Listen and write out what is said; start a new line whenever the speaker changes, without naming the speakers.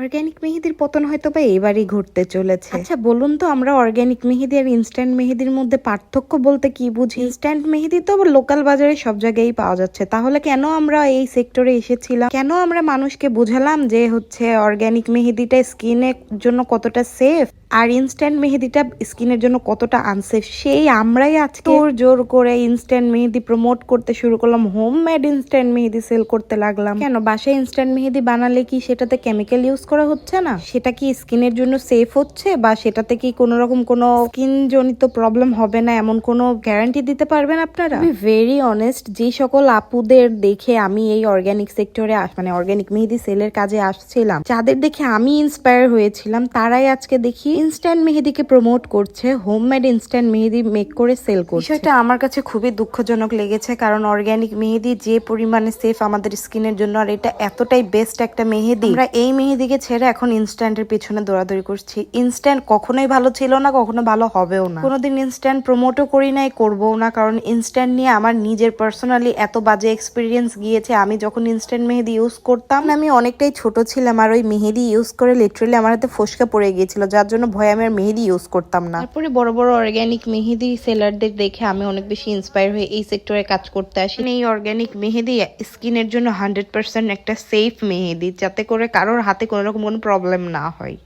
Organic মেহেদির পতন হয়তো বা এবারই ঘটতে চলেছে। আচ্ছা বলুন তো, আমরা অর্গানিক মেহেদি আর ইনস্ট্যান্ট মেহেদির মধ্যে পার্থক্য বলতে কি বুঝি? ইনস্ট্যান্ট মেহেদি তো লোকাল বাজারে সব জায়গায় পাওয়া যাচ্ছে, তাহলে কেন আমরা এই সেক্টরে এসেছিলাম? কেন আমরা মানুষকে বোঝালাম যে অর্গানিক মেহেদিটা স্কিনের জন্য কতটা সেফ আর ইনস্ট্যান্ট মেহেদিটা স্কিনের জন্য কতটা আনসেফ? সেই আমরাই আজকে জোর করে ইনস্ট্যান্ট মেহেদি প্রমোট করতে শুরু করলাম, হোমমেড ইনস্ট্যান্ট মেহেদি সেল করতে লাগলাম। কেন? বাসায় ইনস্ট্যান্ট মেহেদি বানালে কি সেটাতে কেমিক্যাল ইউজ করা হচ্ছে না? সেটা কি স্কিনের জন্য সেফ হচ্ছে, বা সেটাতে কি কোনো রকম কোনো স্কিন জনিত প্রবলেম হবে না এমন কোনো গ্যারান্টি দিতে পারবেন আপনারা? ভেরি অনেস্ট, যে সকল আপুদের দেখে আমি এই অর্গানিক সেক্টরে মানে অর্গানিক মেহেদি সেলের কাজে আসছিলাম, যাদের দেখে আমি ইন্সপায়ার হয়েছিলাম, তারাই আজকে দেখি ইনস্ট্যান্ট মেহেদিকে প্রমোট করছে, হোমমেড ইনস্ট্যান্ট মেহেদি মেক করে সেল করছে। বিষয়টা আমার কাছে খুবই দুঃখজনক লেগেছে, কারণ অর্গানিক মেহেদি যে পরিমাণে সেফ আমাদের স্কিনের জন্য, আর এটা এতটাই বেস্ট একটা মেহেদি, আমরা এই মেহেদিকে ছেড়ে এখন ইনস্ট্যান্টের পিছনে দৌড়াদৌড়ি করছি। ইনস্ট্যান্ট কখনোই ভালো ছিল না, কখনো ভালো হবেও না। কোনোদিন ইনস্ট্যান্ট প্রমোটও করি নাই, করবোও না, কারণ ইনস্ট্যান্ট নিয়ে আমার নিজের পার্সোনালি এত বাজে এক্সপিরিয়েন্স গিয়েছে। আমি যখন ইনস্ট্যান্ট মেহেদি ইউজ করতাম, আমি অনেকটাই ছোট ছিলাম, আর ওই মেহেদি ইউজ করে লিটারালি আমার হাতে ফোসকা পড়ে গিয়েছিল, যার জন্য ভয়ে আমি আর মেহেদি ইউজ করতাম না। তারপরে বড় বড় অর্গানিক মেহেদি সেলারদের দেখে আমি অনেক বেশি ইন্সপায়ার হয়ে এই সেক্টরে কাজ করতে আসি। এই অর্গানিক মেহেদি স্কিনের জন্য 100% একটা সেফ মেহেদি, যাতে করে কারোর হাতে কোনো রকম কোনো প্রবলেম না হয়।